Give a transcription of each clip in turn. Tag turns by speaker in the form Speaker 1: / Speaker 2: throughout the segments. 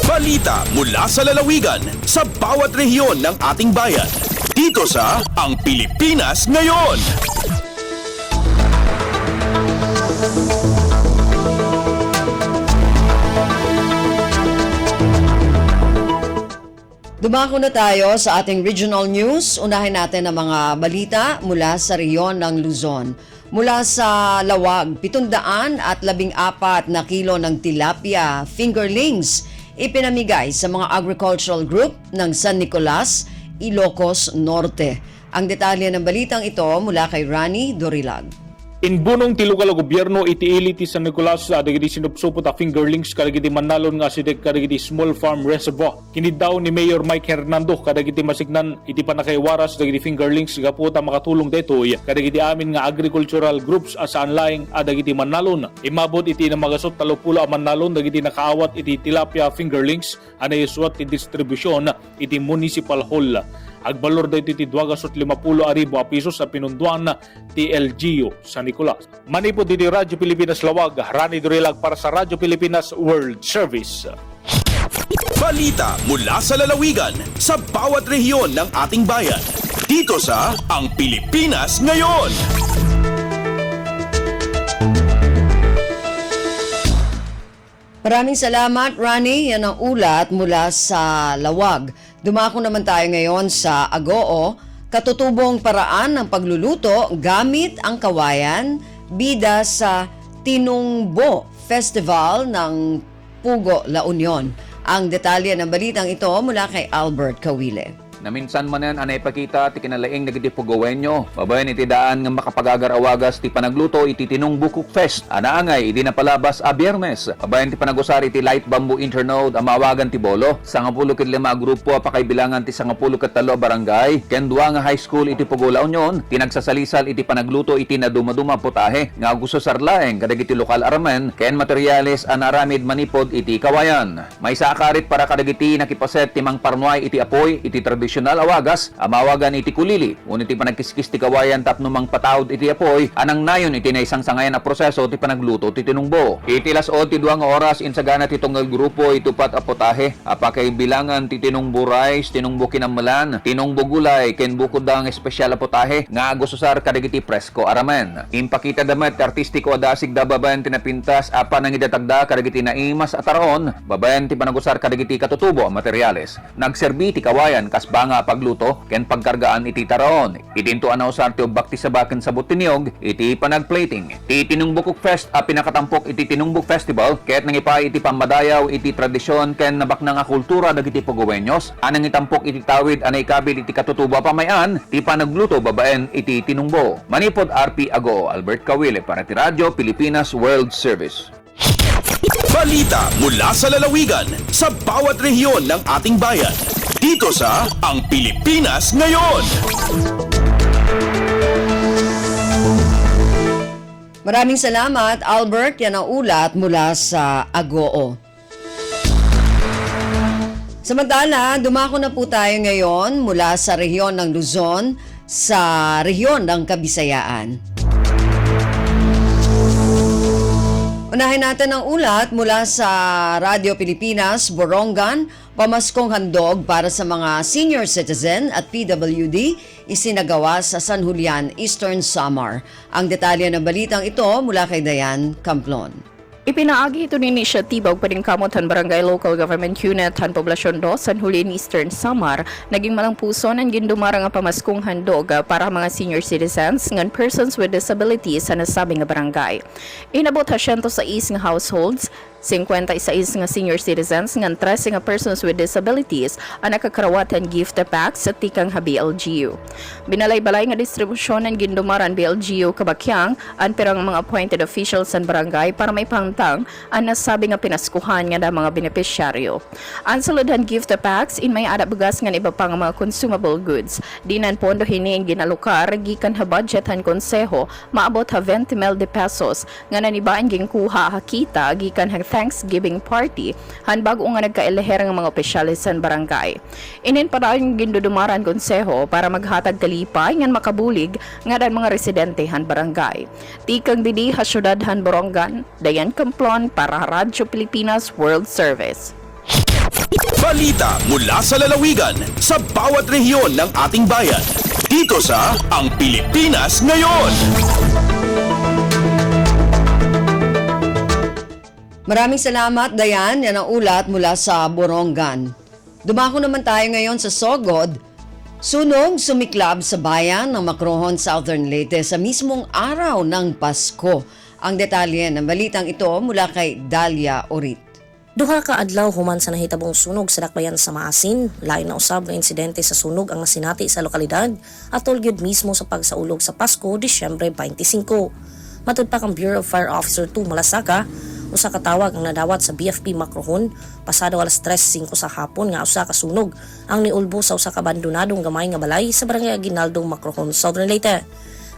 Speaker 1: Balita mula sa lalawigan sa bawat rehiyon ng ating bayan. Dito sa Ang Pilipinas Ngayon.
Speaker 2: Dumako na tayo sa ating regional news. Unahin natin ang mga balita mula sa rehiyon ng Luzon. Mula sa Lawag, 714 na kilo ng tilapia fingerlings ipinamigay sa mga agricultural group ng San Nicolas, Ilocos Norte. Ang detalye ng balitang ito mula kay Rani Dorilag.
Speaker 3: Inbunong tilukal gobyerno itiili ti San Nicolas sa dagiti sinupsupot a fingerlings kadagiti manalon nga sidek kadagiti small farm reservoir. Kini daw ni Mayor Mike Hernando kadagiti masignan iti panakaywaras dagiti fingerlings gaputa makatulong daytoy kadagiti amin nga agricultural groups asaan laing dagiti manalon. Imabot iti na magasot 30 a manalon dagiti nakaawat iti tilapia fingerlings anay suwat ti distribusyon iti municipal hall. Agbalor daw iti 250,000 pesos sa pinunduan na TLGU San Nicolas. Manipod diti Radyo Pilipinas Lawag, Rani Dorilag para sa Radyo Pilipinas World Service.
Speaker 1: Balita mula sa lalawigan sa bawat rehiyon ng ating bayan. Dito sa Ang Pilipinas Ngayon.
Speaker 2: Maraming salamat, Rani. Yan ang ulat mula sa Lawag. Dumako naman tayo ngayon sa Agoo, katutubong paraan ng pagluluto gamit ang kawayan, bida sa Tinungbo Festival ng Pugo, La Union. Ang detalye ng balitang ito mula kay Albert Kawile.
Speaker 4: Na minsan man yan anay pakita ti kinalaing nagitipugawenyo. Babayan iti daan nga makapagagar-awagas ti panagluto iti Tinungbo Cook Fest. Anaangay iti napalabas a Biyernes. Babayan ti panagusar iti Light Bamboo Internode amawagan ti Bolo. 15 grupo pakaibilangan ti 13 barangay. Ken duwa nga high school iti Pugo La Union. Tinagsasalisal iti panagluto iti naduma-duma putahe. Nga gusto sarlaeng kadagiti lokal aramen. Ken materyales anaramid manipod iti kawayan. May sakarit para kadagiti nakipaset ti Mang Parnoy iti apoy iti tradisyon awagas, amawagan iti kulili. Ngunit iti panagkiskis ti kawayan tapno mang patawd iti apoy, anang nayon iti naisang sangayan na proseso ti panagluto ti tinungbo. Iti lasod ti 2 oras insagana ti tunggal grupo itupat apotahe, apakay bilangan ti tinungbo rice, tinungbo kinamalan, tinungbo gulay, ken bukod dang espesyal apotahe, nga agusosar kadagiti presko aramen. Impakita damet artistiko adasig da babayan tinapintas apan nang idatagda kadagiti naimas ataron, babayan ti panagusar kadagiti katutubo materyales. Nagserbi ti kawayan kasba nga pagluto ken pagkargaan iti taraon. Itintuan na usar ti ubak ti sabaken sa butiniog iti panagplating. Ti Tinungbo Cook Fest a pinakatampok iti Tinungbo Festival ket nangipay iti pamadayaw iti tradisyon ken nabakna nga kultura dagiti Pugowenyos. Anang itampok iti tawid anay kabil iti katutubo pamayan ti panagluto babaen iti Tinungbo. Manipod RP Agoo, Albert Kawile para ti Radyo Pilipinas World Service.
Speaker 1: Balita mula sa lalawigan sa bawat rehiyon ng ating bayan. Dito sa Ang Pilipinas Ngayon.
Speaker 2: Maraming salamat, Albert. Yan ang ulat mula sa Agoo. Samantala, dumako na po tayo ngayon mula sa rehiyon ng Luzon sa rehiyon ng Kabisayaan. Unahin natin ang ulat mula sa Radyo Pilipinas, Borongan, pamaskong handog para sa mga senior citizen at PWD isinagawa sa San Julian, Eastern Samar. Ang detalye ng balitang ito mula kay Dayan Camplon.
Speaker 5: Ipinaagi ito ni inisyatiba o paningkamot han Barangay Local Government Unit han Poblasyon 2 San Julian Eastern Samar naging malang puso ng gindumarang nga pamaskong handog para mga senior citizens ngan persons with disabilities sa nasabing nga barangay. Inabot 106 nga households, 51 nga senior citizens ngan 13 nga persons with disabilities ang nakakarawatan gift packs sa tikang BLGU. Binalay-balay nga distribusyon ng gindumaran BLGU kabakyang ang pirang mga appointed officials sa barangay para may pangtang ang nasabi nga pinaskuhan nga mga benepisyaryo. Ang sulodhan gift packs in may ada bugas nga iba pang mga consumable goods. Dinan pondo hini ang ginalukar gikan ha budget han konseho maabot ha 20 mil de pesos nga nanibaan ging kuha hakita gikan ha Thanksgiving party han bago nga nagkaeleher ng mga opisyalis sa barangay. Inin pa rin gindudumaran konseho para maghatag kalipay ngan makabulig nga dan mga residente han barangay. Tikang bidi ha syudad han Borongan, Dayan Camplon para Radyo Pilipinas World Service.
Speaker 1: Balita mula sa lalawigan sa bawat rehiyon ng ating bayan. Dito sa Ang Pilipinas Ngayon.
Speaker 2: Maraming salamat, Dayan. Yan ang ulat mula sa Borongan. Dumako naman tayo ngayon sa Sogod. Sunog sumiklab sa bayan ng Macrohon, Southern Leyte sa mismong araw ng Pasko. Ang detalye ng balitang ito mula kay Dalia Orit.
Speaker 6: Duha ka adlaw human sa nahitabong sunog sa dakbayan sa Maasin, lain na usab nga insidente sa sunog ang nasinati sa lokalidad at gyud mismo sa pagsaulog sa Pasko, Disyembre 25. Matud pa kang Bureau of Fire Officer 2 Malasaka, usa ka tawag ang nadawat sa BFP Macrohon pasado alas 3:05 sa hapon nga usa ka sunog ang niulbo sa usa ka abandonadong gamay nga balay sa barangay Aguinaldo, Macrohon, Southern Leyte.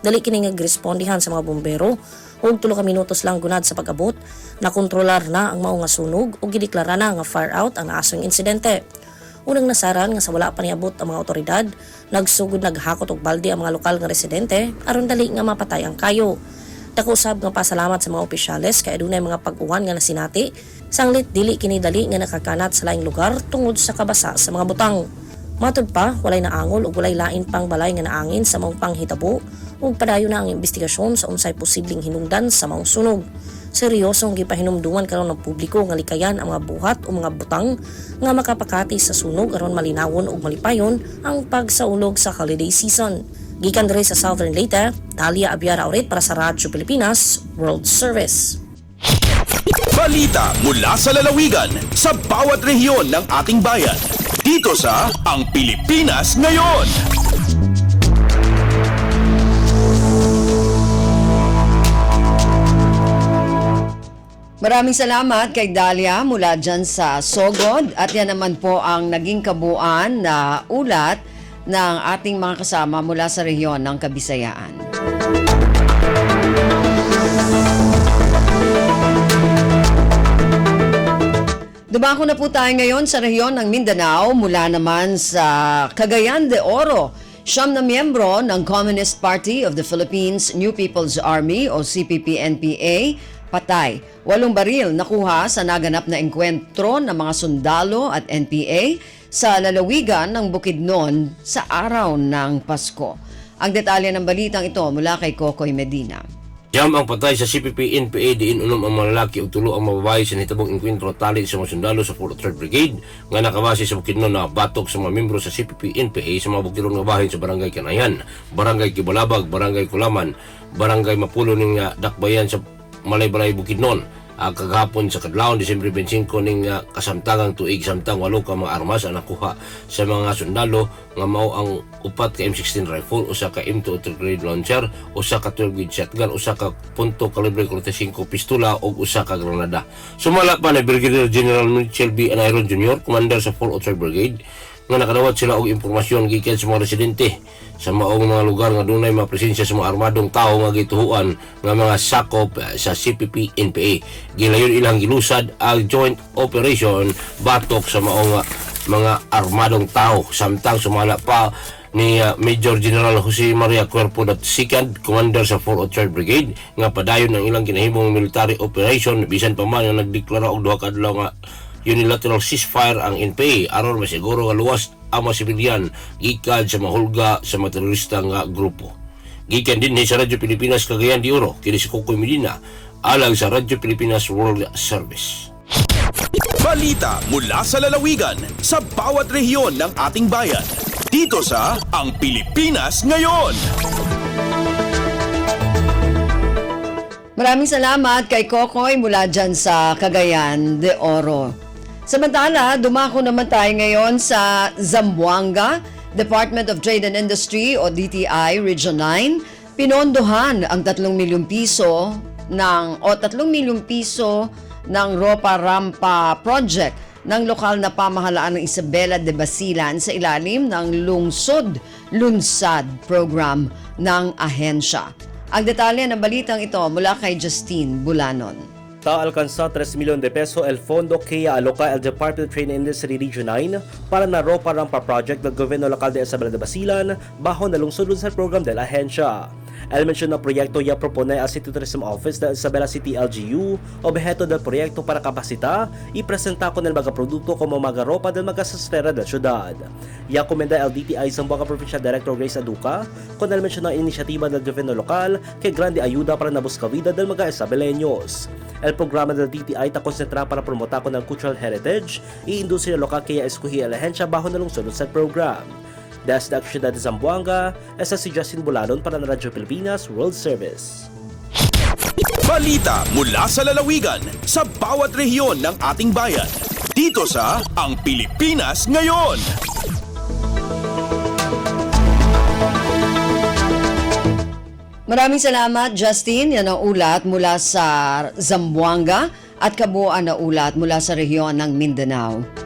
Speaker 6: Dali kini nga girespondihan sa mga bombero ug 3 ka minutos lang gunad sa pag-abot, nakontrolar na ang mao nga sunog ug gideklara na nga fire out ang naasong insidente. Unang nasaran nga sa wala pa niabot ang mga otoridad, nagsugod naghakot og balde ang mga lokal nga residente aron dali nga mapatay ang kayo. Dako usab nga pasalamat sa mga opisyales kay adunay mga pag-uwan nga nasinati, sanglit dili kini dali nga nakakanat sa laing lugar tungod sa kabasa sa mga butang. Matud pa, walay naangol ug walay lain pang balay nga naangin sa maong panghitabo ug padayon na ang investigasyon sa unsay posibleng hinungdan sa maong sunog. Seryosong gipahinumduman karon ng publiko nga likayan ang mga buhat o mga butang nga makapakati sa sunog aron malinawon ug malipayon ang pagsaulog sa holiday season. Gikan diri sa Southern Leyte, Talia Abiara Oret para sa Radyo Pilipinas World Service.
Speaker 1: Balita mula sa lalawigan sa bawat rehiyon ng ating bayan. Dito sa Ang Pilipinas Ngayon.
Speaker 2: Maraming salamat kay Dalia mula dyan sa Sogod at yan naman po ang naging kabuuan na ulat ng ating mga kasama mula sa rehiyon ng Kabisayaan. Dumako na po tayo ngayon sa rehiyon ng Mindanao mula naman sa Cagayan de Oro. 9 na miyembro ng Communist Party of the Philippines New People's Army o CPP-NPA patay. 8 baril nakuha sa naganap na engkwentro ng mga sundalo at NPA sa lalawigan ng Bukidnon sa araw ng Pasko. Ang detalye ng balitang ito mula kay Kokoy Medina.
Speaker 7: Siyam ang patay sa CPP-NPA diin unom ang mga lalaki ug 3 ang mababae sa nitabong engkwentro tali sa mga sundalo sa 4th Brigade nga nakabase sa Bukidnon na batok sa mga miyembro sa CPP-NPA sa mga bukidnon nga bahin sa Barangay Kanayan, Barangay Kibalabag, Barangay Kulaman, Barangay Mapulo ning Dakbayan sa Malay-Balay Bukidnon. Kagahapon sa kadlawon Disyembre 25 ning kasamtangang tuig samtang 8 ka mga armas ang nakuha sa mga sundalo nga mao ang 4 ka M16 rifle, usa ka M2 grade launcher, usa ka 12 gauge shotgun, usa ka punto kalibre 45 pistola ug usa ka granada. Sumala pa na Brigadier General Mitchell B. Anayron Jr., commander sa 4th Brigade, nga nakadawat sila og impormasyon gikan sa mga residente sa maong mga lugar nga dunay mga presensya sa mga armadong tao nga gituhuan nga mga sakop sa CPP-NPA. Gilayon ilang gilusad ang joint operation batok sa maong mga armadong tao, samtang sumala pa ni Major General Jose Maria Cuerpo II, commander sa 4th Brigade, nga padayon ang ilang ginahimong military operation bisan pa man nga nagdeklara og duha ka adlaw nga unilateral ceasefire ang NPA aron masiguro nga luwas ang mga sibilyan gikan sa mahulga sa mga terorista nga grupo. Gikan din sa Radyo Pilipinas Cagayan de Oro, kini si Kokoy Medina, alang sa Radyo Pilipinas World Service.
Speaker 1: Balita mula sa lalawigan sa bawat rehiyon ng ating bayan. Dito sa Ang Pilipinas Ngayon.
Speaker 2: Maraming salamat kay Kokoy mula dyan sa Cagayan de Oro. Samantala, dumako naman tayo ngayon sa Zamboanga, Department of Trade and Industry o DTI Region 9. Pinondohan ang 3 milyong piso ng Ropa Rampa Project ng lokal na pamahalaan ng Isabela de Basilan sa ilalim ng Lungsod-Lunsad program ng ahensya. Ang detalye ng balitang ito mula kay Justine Bulanon.
Speaker 8: Alcanzó 3 milyon de peso el fondo que aloca el Department of Trade and Industry Region 9 para na Ropa Rampa Project del Gobierno Local de Isabela de Basilan bajo na lungsod-lunsad program de la ahensya. El mencionó proyecto ya propone al City Tourism Office de Isabela City LGU objeto del proyecto para capacitar y presentar con el mga produkto como mga ropa del mga sasfera del ciudad. Ya comenda el DTI Zamboanga Provincial Director Grace Aduca con el mencionó inisyatiba del gobyerno lokal que grande ayuda para nabusca vida del mga Isabeleños. El programa del DTI ta konsentra para promotar con el cultural heritage y industria lokal kaya eskuhi alahensya bajo na lungsod sa program. Desde la ciudad de Zamboanga, esa si Justin Bulanon para la Radyo Pilipinas World Service.
Speaker 1: Balita mula sa lalawigan sa bawat rehiyon ng ating bayan. Dito sa Ang Pilipinas Ngayon.
Speaker 2: Maraming salamat, Justin. Yan ang ulat mula sa Zamboanga at kabuuan na ulat mula sa rehiyon ng Mindanao.